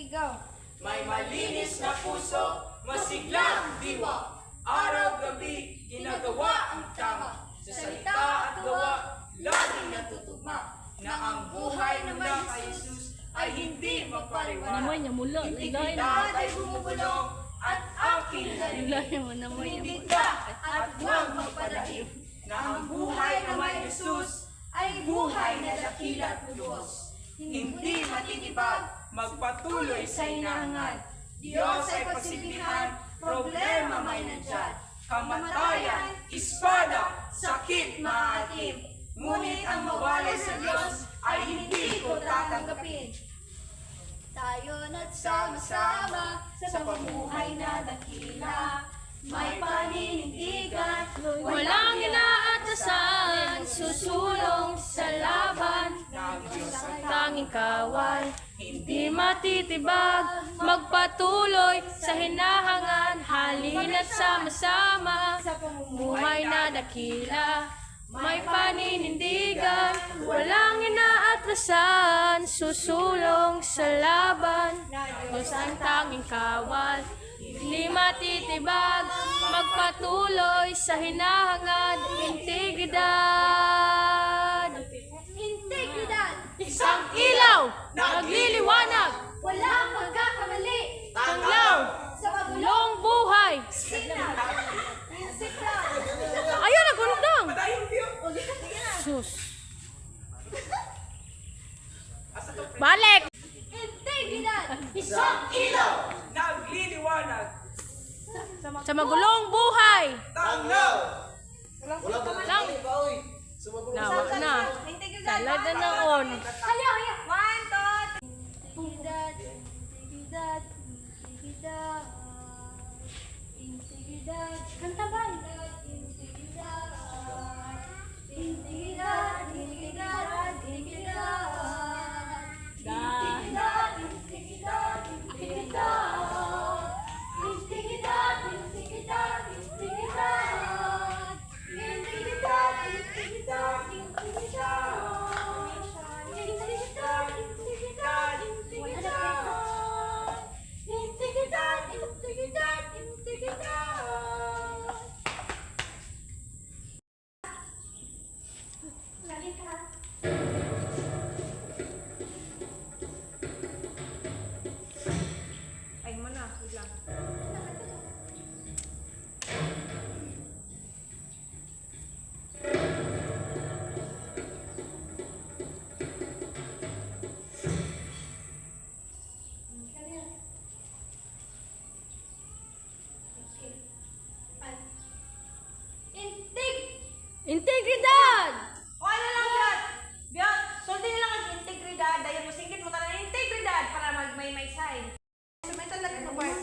ikaw. May malinis na puso, masiglang diwa. Araw-gabi, ginagawa ang tama. Sa salita at gawa, laging natutugma. Na ang buhay mula kay Jesus ay hindi magpaliwanag. Namoy niya mula. Integridad ay bumubulong at aking narinig. Tumindig at huwag magpadaig. Na ang buhay na may Jesus ay buhay na dakila at lubos. Hindi matitibag, magpatuloy sa inaangan. Diyos ay pagsilbihan, problema may nandyan. Kamatayan, espada, sakit maatim. Ngunit ang mawalay sa Diyos ay hindi ko tatanggapin. Tayo na't sama-sama sa pamuhay na dakila. May paninindigan, Walang inaatasan, susulong sa laban. Na ang Diyos ay Tanging kawal, hindi matitibag. Magpatuloy sa hinahangan, halina't sama-sama. sa pamumuhay Buhay na dakila, may paninindigan. Walang inaatrasan, susulong sa laban. Diyos ang tanging kawal, hindi matitibag. Magpatuloy sa hinahangad, integridad. integridad. Isang ilaw, nagliliwanag. Walang magkakamali. Tanglaw, Sa magulong long buhay. sinag. Insigla. Ayun, nagundang. Sus. Balik. Integridad. isang ilaw, nagliliwanag. Sa magulong buhay. Tanglaw! Lang. Nawag na. Integridad. Talaga na on. Haya, haya. 1, 2, 3. Integridad. Integridad. Integridad. Kanta ba? Integridad. Integridad. Integridad. Integridad. Integridad. Integridad. Integridad. Integridad. Integridad. Integridad. Integridad. Integridad. Ay mo na, lang. Integridad! O ano lang Biot? Biot, sundin lang ang integridad. Dahil mo singkit mo talaga integridad para may sign. So may talaga no part.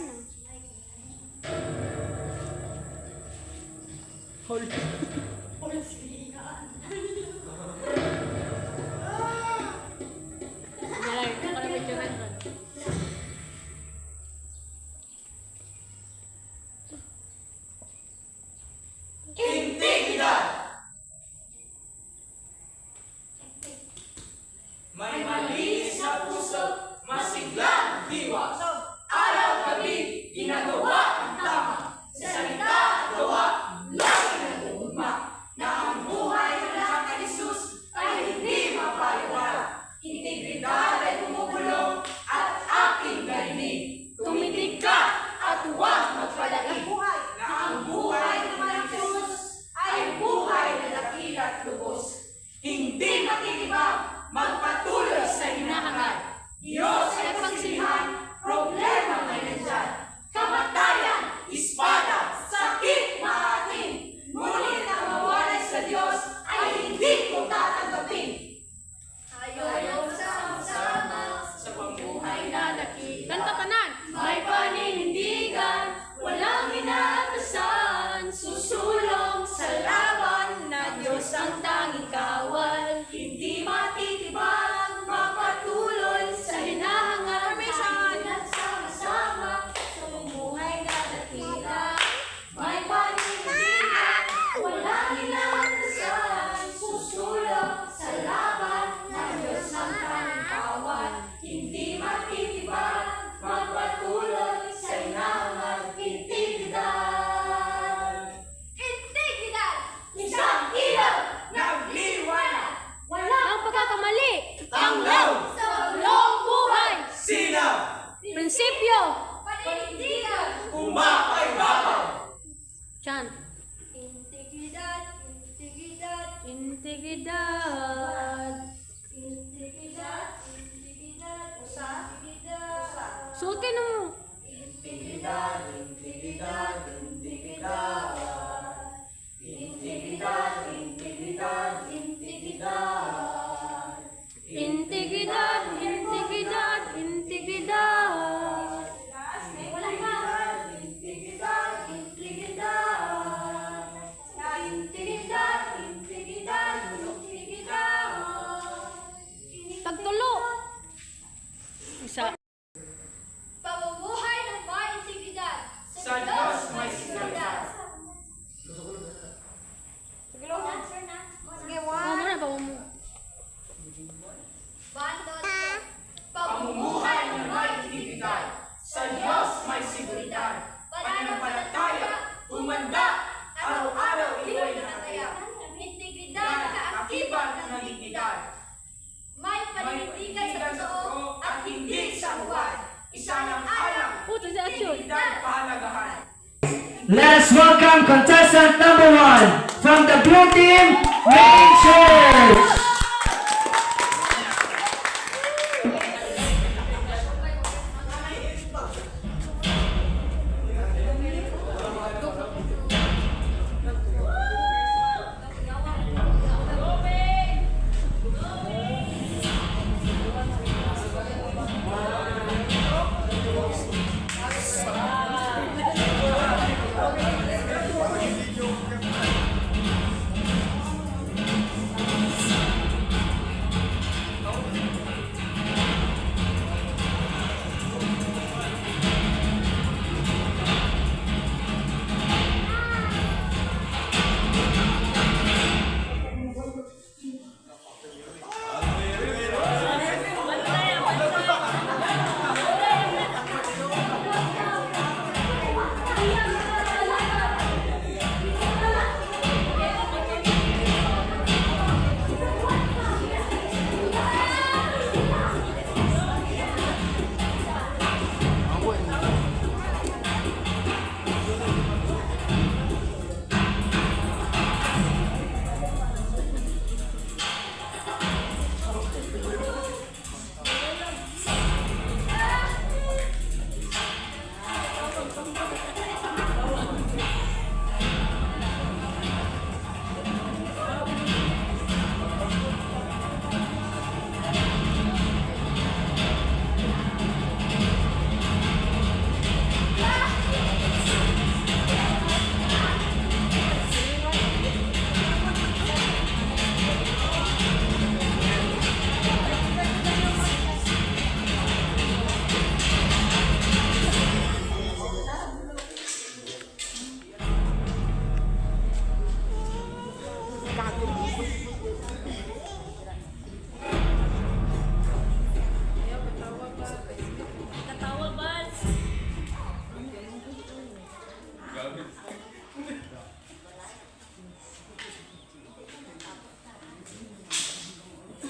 Dalay, ako na picturean ron. Integridad! May malinis na puso, masiglang diwa. So, Araw-gabi, ginagawa ang tama. Sa salita at gawa, lagi natutugma. Suotin mo. Integridad, integridad, integridad. Integridad, integridad, integridad. Integridad, integridad, integridad. Wala pa. Integridad, integridad. Integridad, integridad, integridad. Pagtulo. Isa. Pamumuhay ng may integridad. Sa Diyos may seguridad. Sige, Lo. Answer na. Sige, Ano one. na pa mo? Bandot. Pamumuhay ng may integridad. Sa Diyos may seguridad. Pananampalataya, humanda, araw-araw ito'y nakataya. Integridad, Kaakibat ng dignidad. may May paninindigan sa totoo at hindi sa huwad. Isa ng alam, Puto si Action. integridad pahalagahan. Let's welcome contestant number 1 from the blue team, Main Church.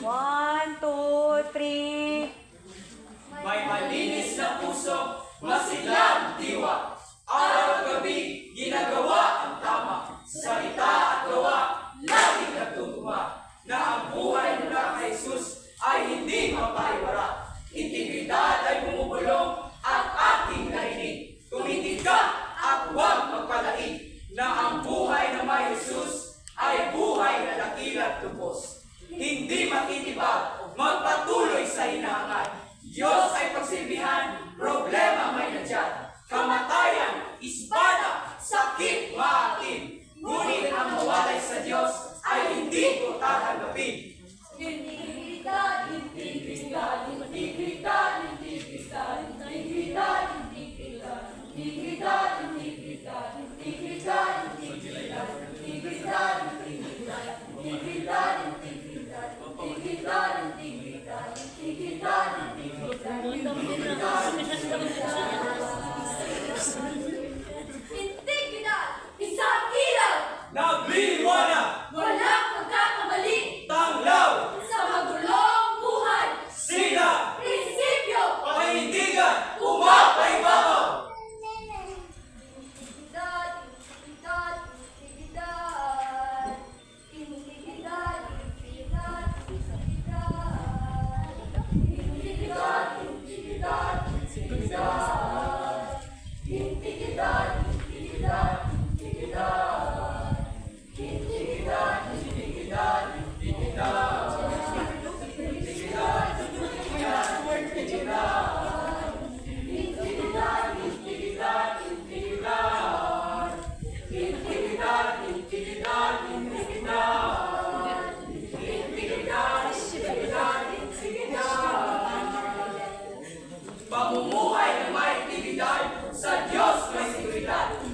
One, two, three. May malinis na puso, masiglang diwa. Araw-gabi, ginagawa ang tama. Salita at gawa, laging nagtutuma. Na ang buhay mula kay Jesus ay hindi mapariwara. Integridad ay bumubulong at ating narinig. Tumitig ka at huwag magpalain. Na ang buhay na may Jesus ay buhay na dakila't lubos. Hindi matitibag, magpatuloy sa hinahangad. Diyos ay pagsilbihan, problema may nandiyan. Kamatayan, ispada, sakit, maatim. Ngunit ang mawalay sa Diyos ay hindi ko tatanggapin. Integridad, integridad, integridad, integridad, integridad, integridad, integridad, integridad, integridad, integridad, integridad, integridad, integridad, integridad, isang ilaw, Nagliliwanag, walang pagkakamali, tanglaw, sa magulong buhay, sila, prinsipyo, panindigan, umapay-babaw. integridad, integridad, integridad, integridad, integridad, integridad, integridad, integridad, integridad, Pamumuhay na may integridad, sa Diyos may seguridad.